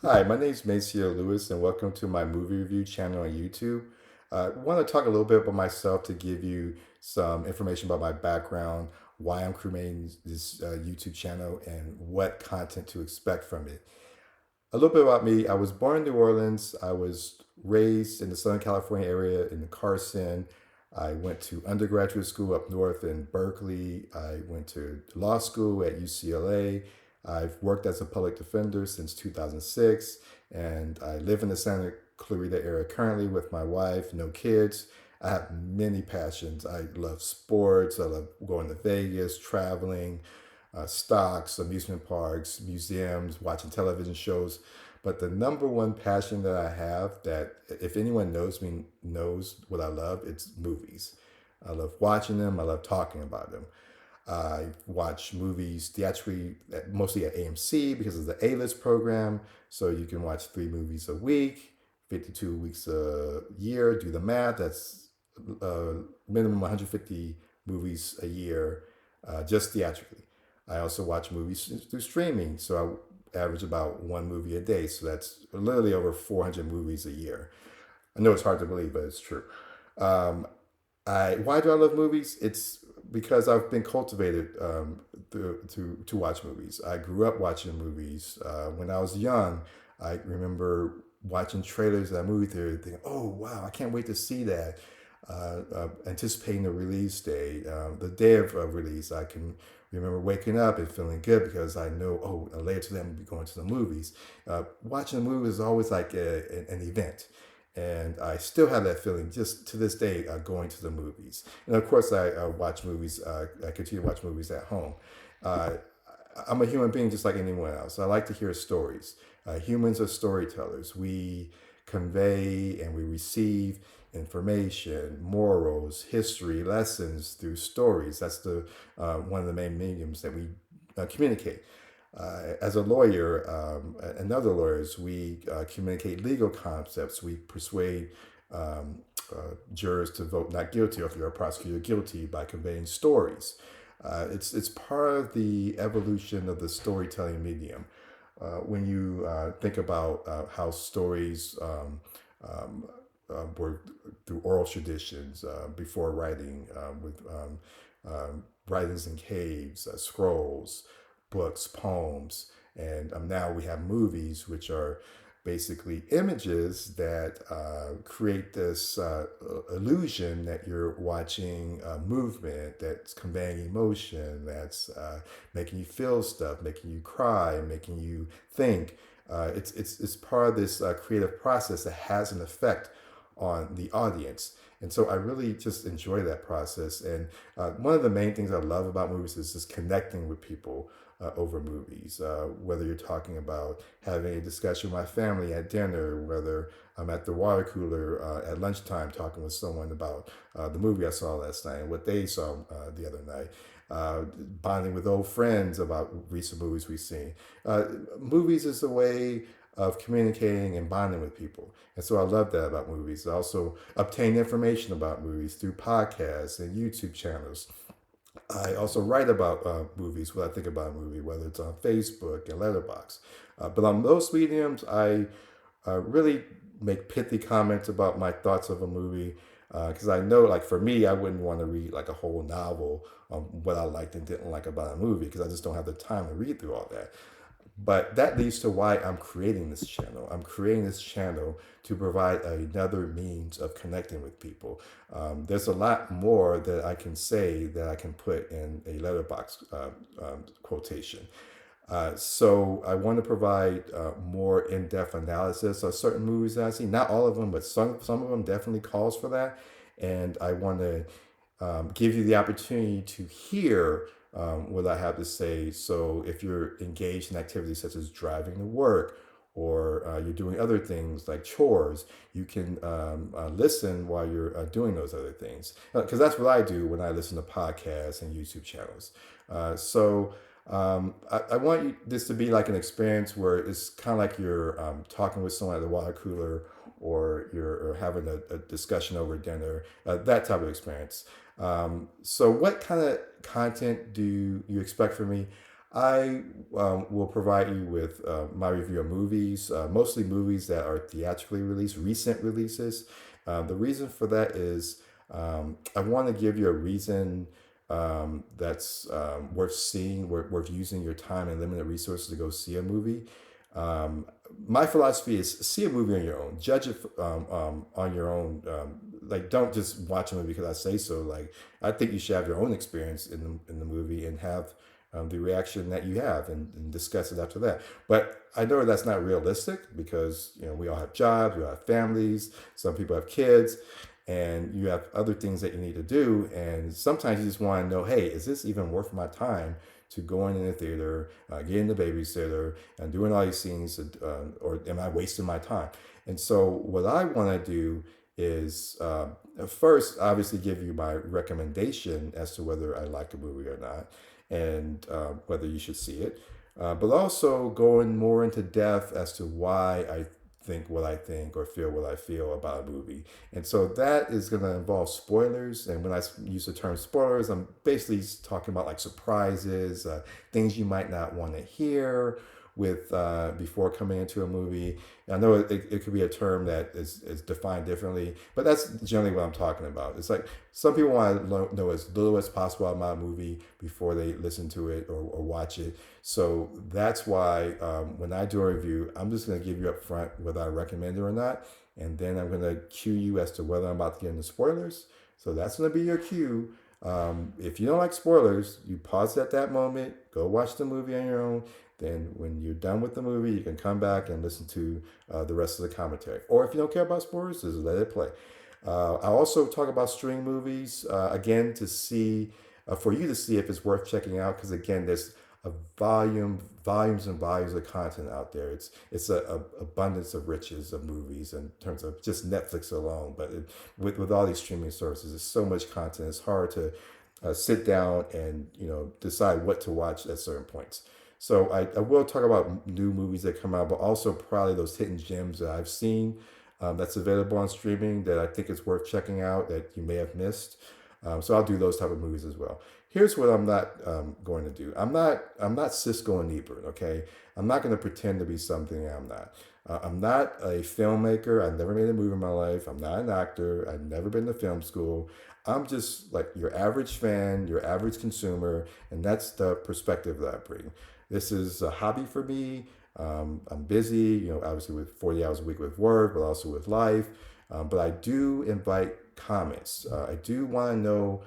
Hi, my name is Maceo Lewis, and welcome to my movie review channel on YouTube. I want to talk a little bit about myself to give you some information about my background, why I'm creating this YouTube channel, and what content to expect from it. A little bit about me. I was born in New Orleans. I was raised in the Southern California area in Carson. I went to undergraduate school up north in Berkeley. I went to law school at UCLA. I've worked as a public defender since 2006, and I live in the Santa Clarita area currently with my wife, no kids. I have many passions. I love sports. I love going to Vegas, traveling, stocks, amusement parks, museums, watching television shows. But the number one passion that I have, that if anyone knows me, knows what I love, it's movies. I love watching them. I love talking about them. I watch movies theatrically, mostly at AMC because of the A-list program. So you can watch 3 movies a week, 52 weeks a year. Do the math. That's uh, minimum 150 movies a year, just theatrically. I also watch movies through streaming. So I average about 1 movie a day. So that's literally over 400 movies a year. I know it's hard to believe, but it's true. Um, why do I love movies? It's because I've been cultivated to watch movies. I grew up watching movies. When I was young, I remember watching trailers at a movie theater, thinking, "Oh wow, I can't wait to see that." Anticipating the release day, the day of release. I can remember waking up and feeling good because I know, oh, later today I'm gonna be going to the movies. Watching the movies is always like an event. And I still have that feeling just to this day going to the movies. And of course, I watch movies, I continue to watch movies at home. Uh, I'm a human being just like anyone else. I like to hear stories. Humans are storytellers. We convey and we receive information, morals, history, lessons through stories. That's the one of the main mediums that we communicate. As a lawyer and other lawyers, we communicate legal concepts. We persuade jurors to vote not guilty, or if you're a prosecutor, guilty by conveying stories. It's part of the evolution of the storytelling medium. When you think about how stories were through oral traditions before writing, with writings in caves, scrolls, books, poems, and now we have movies, which are basically images that create this illusion that you're watching a movement that's conveying emotion, that's making you feel stuff, making you cry, making you think. It's part of this creative process that has an effect on the audience. And so I really just enjoy that process. And one of the main things I love about movies is just connecting with people over movies. Whether you're talking about having a discussion with my family at dinner, whether I'm at the water cooler at lunchtime talking with someone about the movie I saw last night and what they saw the other night. Bonding with old friends about recent movies we've seen. Uh, Movies is a way of communicating and bonding with people. And so I love that about movies. I also obtain information about movies through podcasts and YouTube channels. I also write about movies, what I think about a movie, whether it's on Facebook and Letterboxd. But on those mediums, I really make pithy comments about my thoughts of a movie because I know, like for me, I wouldn't want to read like a whole novel on what I liked and didn't like about a movie because I just don't have the time to read through all that. But that leads to why I'm creating this channel. I'm creating this channel to provide another means of connecting with people. There's a lot more that I can say that I can put in a letterbox quotation. So I want to provide more in-depth analysis of certain movies that I see. Not all of them, but some of them definitely calls for that. And I want to give you the opportunity to hear what I have to say. So if you're engaged in activities such as driving to work or you're doing other things like chores, you can listen while you're doing those other things. Because that's what I do when I listen to podcasts and YouTube channels. I want this to be like an experience where it's kind of like you're talking with someone at the water cooler or you're having a discussion over dinner, that type of experience. So, what kind of content do you expect from me? I will provide you with my review of movies, mostly movies that are theatrically released, recent releases. The reason for that is I want to give you a reason that's worth seeing, worth using your time and limited resources to go see a movie. Um, my philosophy is see a movie on your own, judge it on your own. Like, don't just watch a movie because I say so. Like, I think you should have your own experience in the movie and have the reaction that you have and discuss it after that. But I know that's not realistic because we all have jobs, we all have families, some people have kids, and you have other things that you need to do. And sometimes you just want to know, hey, is this even worth my time to go in the theater, getting the babysitter, and doing all these things, or am I wasting my time? And so what I want to do is first obviously give you my recommendation as to whether I like a movie or not, and whether you should see it, but also going more into depth as to why I think what I think or feel what I feel about a movie. And so that is going to involve spoilers. And when I use the term spoilers, I'm basically talking about like surprises, things you might not want to hear with before coming into a movie. I know it could be a term that is defined differently, but that's generally what I'm talking about. It's like some people want to know as little as possible about a movie before they listen to it or watch it. So that's why when I do a review, I'm just going to give you up front whether I recommend it or not. And then I'm going to cue you as to whether I'm about to get into spoilers. So that's going to be your cue. If you don't like spoilers, you pause at that moment, go watch the movie on your own. Then when you're done with the movie, you can come back and listen to the rest of the commentary. Or if you don't care about spoilers, just let it play. I also talk about streaming movies, again, to see, for you to see if it's worth checking out. Because again, there's a volumes and volumes of content out there. It's a abundance of riches of movies in terms of just Netflix alone. But with all these streaming services, there's so much content. It's hard to sit down and decide what to watch at certain points. So I will talk about new movies that come out, but also probably those hidden gems that I've seen that's available on streaming that I think is worth checking out that you may have missed. So I'll do those type of movies as well. Here's what I'm not going to do. I'm not Cisco and Ebert. Okay, I'm not going to pretend to be something I'm not. I'm not a filmmaker. I've never made a movie in my life. I'm not an actor. I've never been to film school. I'm just like your average fan, your average consumer, and that's the perspective that I bring. This is a hobby for me. I'm busy, obviously with 40 hours a week with work, but also with life. But I do invite comments. I do want to know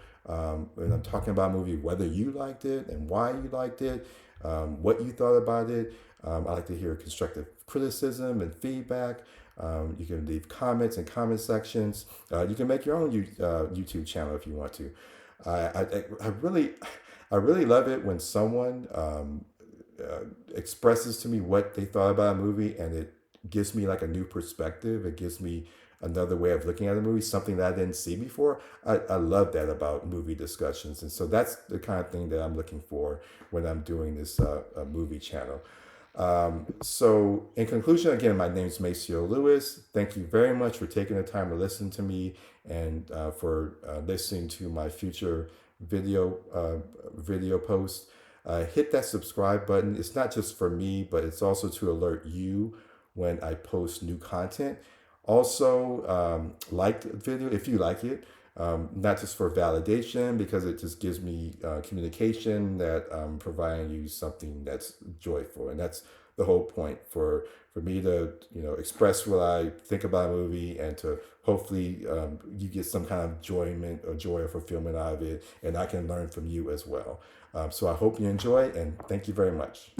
when I'm talking about a movie whether you liked it and why you liked it, what you thought about it. I like to hear constructive criticism and feedback. You can leave comments in comment sections. You can make your own YouTube channel if you want to. I really love it when someone expresses to me what they thought about a movie, and it gives me like a new perspective. It gives me another way of looking at a movie, something that I didn't see before. I love that about movie discussions. And so that's the kind of thing that I'm looking for when I'm doing this movie channel. So in conclusion, again, my name is Maceo Lewis. Thank you very much for taking the time to listen to me and for listening to my future video posts. Hit that subscribe button. It's not just for me, but it's also to alert you when I post new content. Also, like the video if you like it, not just for validation, because it just gives me communication that I'm providing you something that's joyful, and that's the whole point for me to express what I think about a movie, and to hopefully you get some kind of enjoyment or joy or fulfillment out of it, and I can learn from you as well. So I hope you enjoy, and thank you very much.